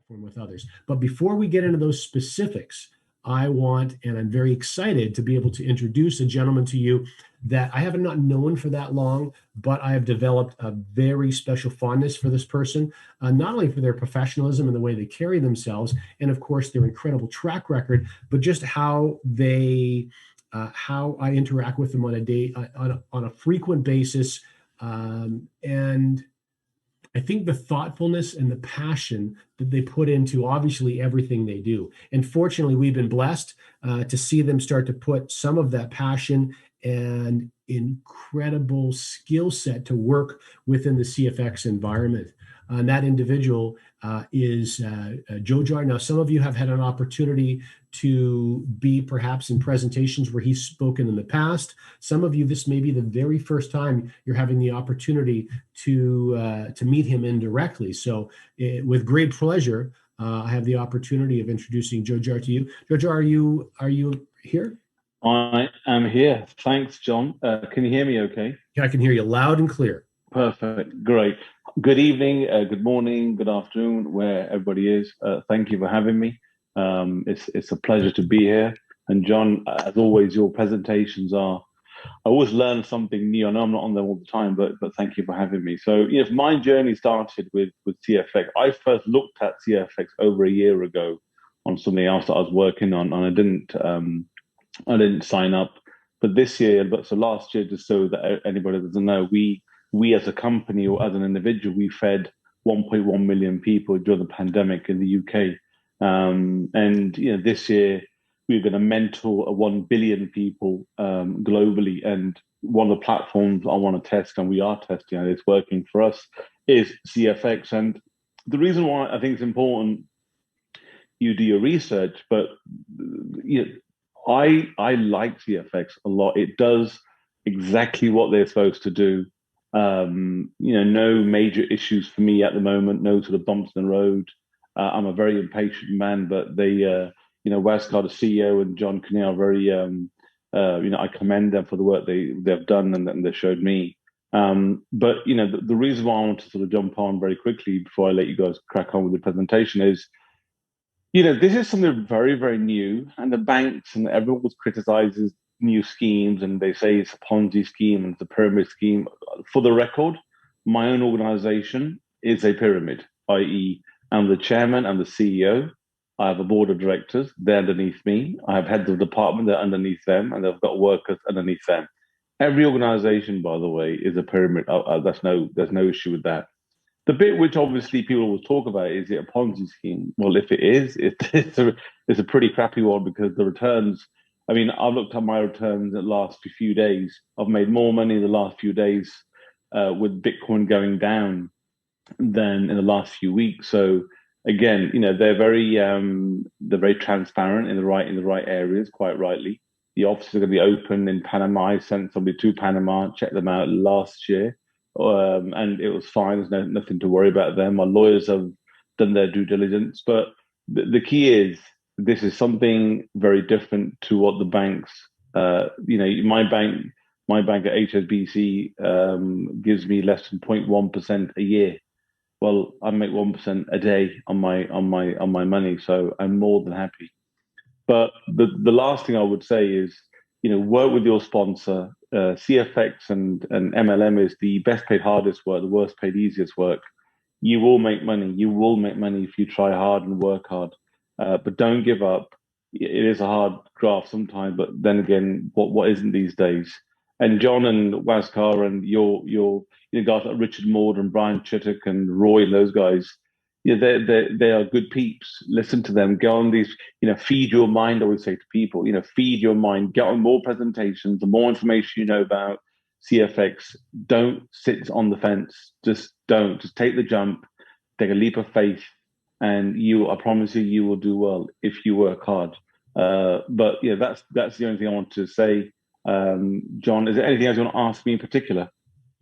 platform with others. But before we get into those specifics, I want, and I'm very excited to be able to introduce a gentleman to you that I have not known for that long, but I have developed a very special fondness for this person, not only for their professionalism and the way they carry themselves, and of course their incredible track record, but just how how I interact with them on a frequent basis, and I think the thoughtfulness and the passion that they put into obviously everything they do. And fortunately, we've been blessed to see them start to put some of that passion and incredible skill set to work within the CFX environment. And that individual is Jojar. Now, some of you have had an opportunity to be perhaps in presentations where he's spoken in the past. Some of you, this may be the very first time you're having the opportunity to meet him indirectly. So with great pleasure, I have the opportunity of introducing Jojar to you. Jojar, are you here? I am here. Thanks, John. Can you hear me okay? Yeah, I can hear you loud and clear. Perfect. Great. Good evening, good morning, good afternoon, where everybody is. Thank you for having me. It's a pleasure to be here. And John, as always, your presentations I always learn something new. I know I'm not on them all the time, but thank you for having me. So, my journey started with CFX. I first looked at CFX over a year ago on something else that I was working on, and I didn't sign up. But this year, so last year, just so that anybody doesn't know, we as a company or as an individual, we fed 1.1 million people during the pandemic in the UK. And this year we're going to mentor 1 billion people globally. And one of the platforms I want to test, and we are testing, and it's working for us, is CFX. And the reason why I think it's important you do your research, but I like CFX a lot. It does exactly what they're supposed to do. No major issues for me at the moment, no sort of bumps in the road. I'm a very impatient man, but they, Waskar, the CEO, and John Kinnear are very, I commend them for the work they've done and they showed me. But the reason why I want to sort of jump on very quickly before I let you guys crack on with the presentation is, this is something very, very new, and the banks and everyone criticizes new schemes, and they say it's a Ponzi scheme and it's a pyramid scheme. For the record, my own organization is a pyramid, i.e., I'm the chairman, I'm the CEO. I have a board of directors, they're underneath me. I have heads of department, they're underneath them, and they've got workers underneath them. Every organization, by the way, is a pyramid. There's no issue with that. The bit which obviously people will talk about is it a Ponzi scheme? Well, if it is, it's a pretty crappy one, because the returns. I mean, I've looked at my returns in the last few days. I've made more money in the last few days with Bitcoin going down than in the last few weeks. So again, they're very transparent in the right areas, quite rightly. The offices are going to be open in Panama. I sent somebody to Panama, checked them out last year, and it was fine. There's nothing to worry about them. My lawyers have done their due diligence, but the key is, this is something very different to what the banks, my bank at HSBC gives me less than 0.1% a year. Well, I make 1% a day on my money, so I'm more than happy. But the last thing I would say is, work with your sponsor. CFX and MLM is the best paid, hardest work, the worst paid, easiest work. You will make money. You will make money if you try hard and work hard. But don't give up. It is a hard graft sometimes, but then again, what isn't these days? And John and Waskar and your guys like Richard Maud and Brian Chittick and Roy and those guys, they are good peeps. Listen to them. Go on these, feed your mind. I always say to people, feed your mind. Get on more presentations. The more information you know about CFX, don't sit on the fence. Just don't. Just take the jump. Take a leap of faith. And I promise you will do well if you work hard. But that's the only thing I want to say. John, is there anything else you want to ask me in particular?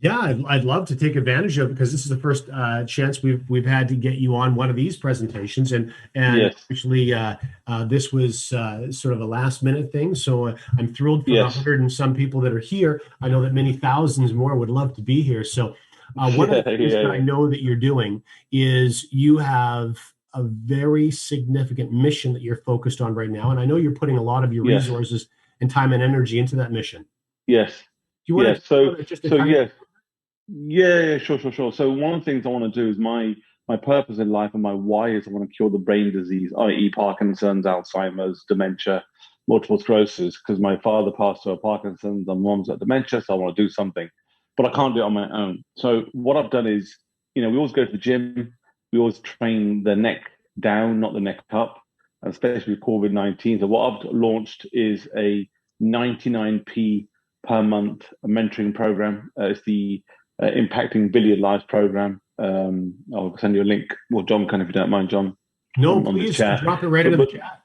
Yeah, I'd love to take advantage of it, because this is the first chance we've had to get you on one of these presentations, and yes. Actually this was sort of a last minute thing. So I'm thrilled for the 100 and some people that are here. I know that many thousands more would love to be here. So one of the things that I know that you're doing is you have a very significant mission that you're focused on right now, and I know you're putting a lot of your Yes. resources and time and energy into that mission. Yes. Do you want to Yes. talk about it just a tiny? Yes. Yeah, sure, sure, sure. So one of the things I want to do is my purpose in life and my why is I want to cure the brain disease, i.e., Parkinson's, Alzheimer's, dementia, multiple sclerosis. Because my father passed away of Parkinson's and mom's got dementia, so I want to do something, but I can't do it on my own. So what I've done is, we always go to the gym, we always train the neck down, not the neck up, especially with COVID-19. So what I've launched is a 99p per month mentoring program. It's the Impacting Billion Lives program. I'll send you a link. Well, John can, if you don't mind, John, No, on this please chat. drop it right into the But chat.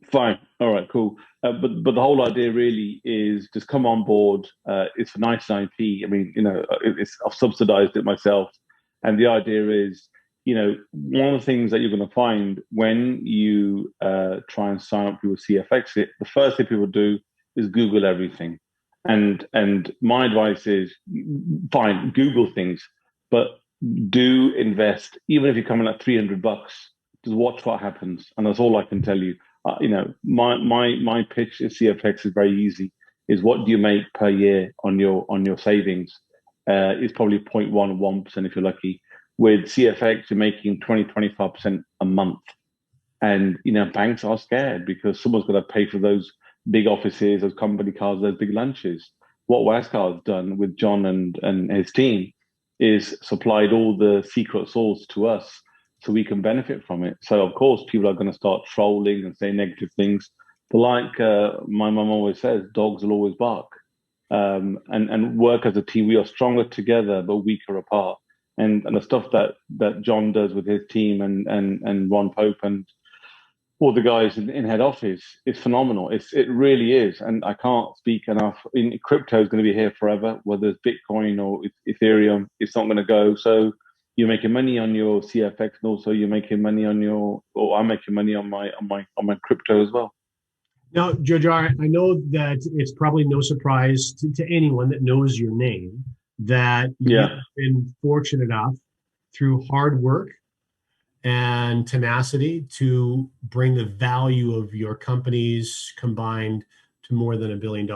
fine, all right, cool. But the whole idea really is just come on board. It's for 99p. I mean, I've subsidized it myself, and the idea is, one of the things that you're going to find when you try and sign up to a CFX, the first thing people do is Google everything. And my advice is, fine, Google things, but do invest, even if you come in at $300, just watch what happens. And that's all I can tell you. My pitch at CFX is very easy. Is what do you make per year on your savings? Is probably 0.11% if you're lucky. With CFX, you're making 25% a month. And banks are scared because someone's got to pay for those big offices, those company cars, those big lunches. What Wascar's done with John and his team is supplied all the secret sauce to us so we can benefit from it. So of course people are going to start trolling and saying negative things. But like my mum always says, dogs will always bark. And work as a team. We are stronger together but weaker apart. And the stuff that John does with his team and Ron Pope and all the guys in head office is phenomenal. It really is, and I can't speak enough. Crypto is going to be here forever, whether it's Bitcoin or Ethereum. It's not going to go. So you're making money on your CFX, and also you're making money or I'm making money on my crypto as well. Now, Jojar, I know that it's probably no surprise to anyone that knows your name that you've Yeah. been fortunate enough through hard work and tenacity to bring the value of your companies combined to more than $1 billion.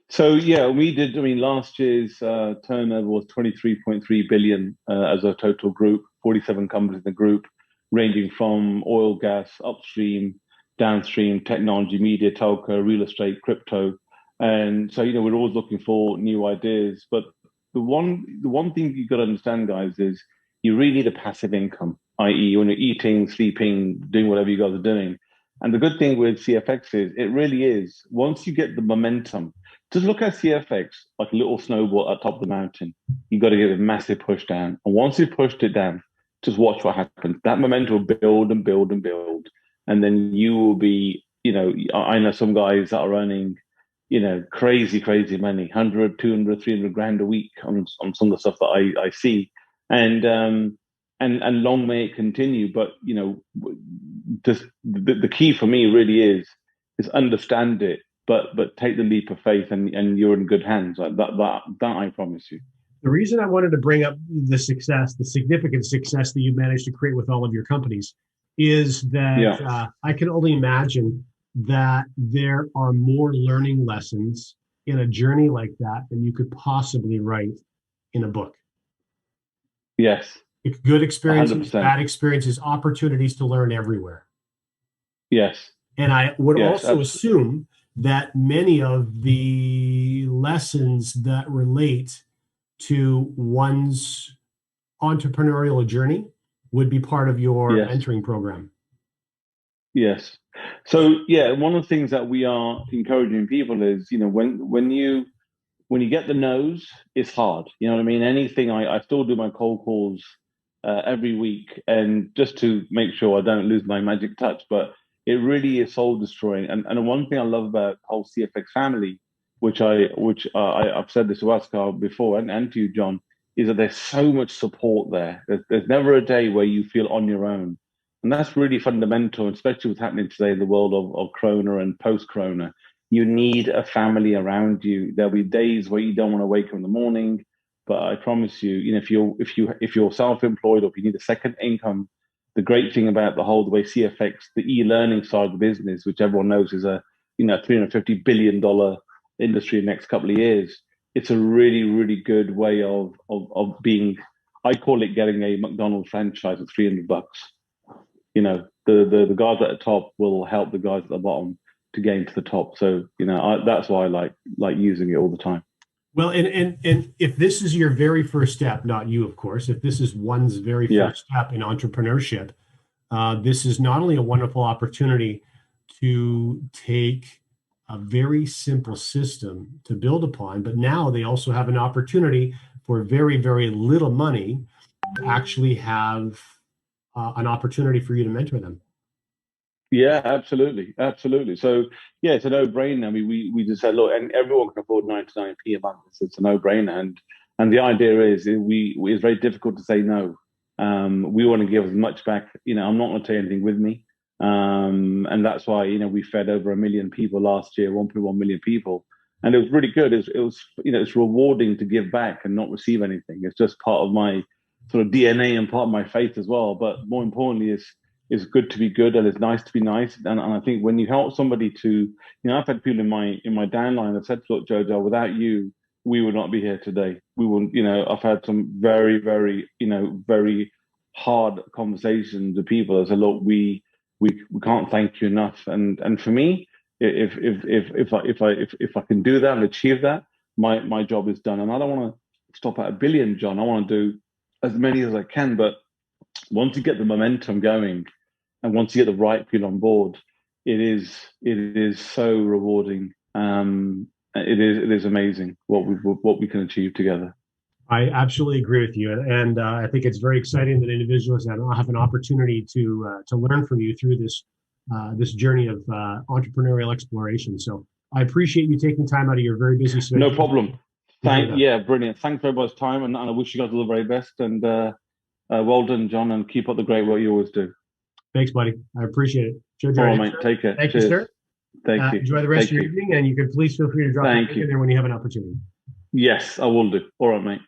So yeah, we did. I mean, last year's turnover was 23.3 billion as a total group. 47 companies in the group, ranging from oil, gas, upstream, downstream, technology, media, telco, real estate, crypto, and so we're always looking for new ideas. But the one thing you got to understand, guys, is you really need a passive income, i.e., when you're eating, sleeping, doing whatever you guys are doing. And the good thing with CFX is it really is once you get the momentum. Just look at CFX like a little snowball at the top of the mountain. You've got to give it a massive push down. And once you've pushed it down, just watch what happens. That momentum will build and build and build. And then you will be, I know some guys that are earning, crazy, crazy money, 100, 200, 300 grand a week on some of the stuff that I see. And long may it continue. But, just the key for me really is understand it but take the leap of faith and you're in good hands. Like that I promise you. The reason I wanted to bring up the success, the significant success that you managed to create with all of your companies, is that Yeah. I can only imagine that there are more learning lessons in a journey like that than you could possibly write in a book. Yes. Good experiences, 100%. bad experiences, opportunities to learn everywhere. Yes. And I would Yes. also assume that many of the lessons that relate to one's entrepreneurial journey would be part of your Yes. mentoring program. Yes. So yeah, one of the things that we are encouraging people is, when you get the no's, it's hard. You know what I mean? Anything I still do my cold calls every week, and just to make sure I don't lose my magic touch. But it really is soul destroying. And one thing I love about the whole CFX family, I've said this to Oscar before and to you, John, is that there's so much support there. There's never a day where you feel on your own. And that's really fundamental, especially what's happening today in the world of Corona and post Corona. You need a family around you. There'll be days where you don't want to wake up in the morning, but I promise you, if you're self-employed or if you need a second income, the great thing about the way CFX, the e-learning side of the business, which everyone knows is a $350 billion industry in the next couple of years, it's a really, really good way of being. I call it getting a McDonald's franchise at $300. The guys at the top will help the guys at the bottom to gain to the top. So that's why I like using it all the time. Well, and if this is your very first step, not you, of course, if this is one's very Yeah, first step in entrepreneurship, this is not only a wonderful opportunity to take a very simple system to build upon, but now they also have an opportunity for very, very little money to actually have an opportunity for you to mentor them. yeah, absolutely, absolutely. So yeah, it's a no-brainer. I mean, we just said, look, and everyone can afford 99p a month. It's a no-brainer, and the idea is it's very difficult to say no. We want to give as much back. I'm not going to take anything with me, and that's why we fed over 1 million people last year, 1.1 million people, and it was really good. It's rewarding to give back and not receive anything. It's just part of my sort of DNA and part of my faith as well. But more importantly, it's good to be good and it's nice to be nice. And I think when you help somebody to, I've had people in my downline that said, look, Jojo, without you, we would not be here today. We wouldn't, I've had some very, very, very hard conversations with people that said, look, we can't thank you enough. And for me, if I can do that and achieve that, my job is done. And I don't want to stop at 1 billion, John. I want to do as many as I can. But once you get the momentum going, and once you get the right people on board, it is so rewarding. It is amazing what we can achieve together. I absolutely agree with you, and I think it's very exciting that individuals have an opportunity to learn from you through this journey of entrepreneurial exploration. So I appreciate you taking time out of your very busy schedule. No problem. Brilliant. Thanks for everybody's time, and I wish you guys all the very best. And well done, John, and keep up the great work you always do. Thanks, buddy. I appreciate it. Jojar, all right, mate. Take care. Thank Cheers. you, sir. Thank you. Enjoy the rest of your evening, and you can please feel free to drop in there when you have an opportunity. Yes, I will do. All right, mate.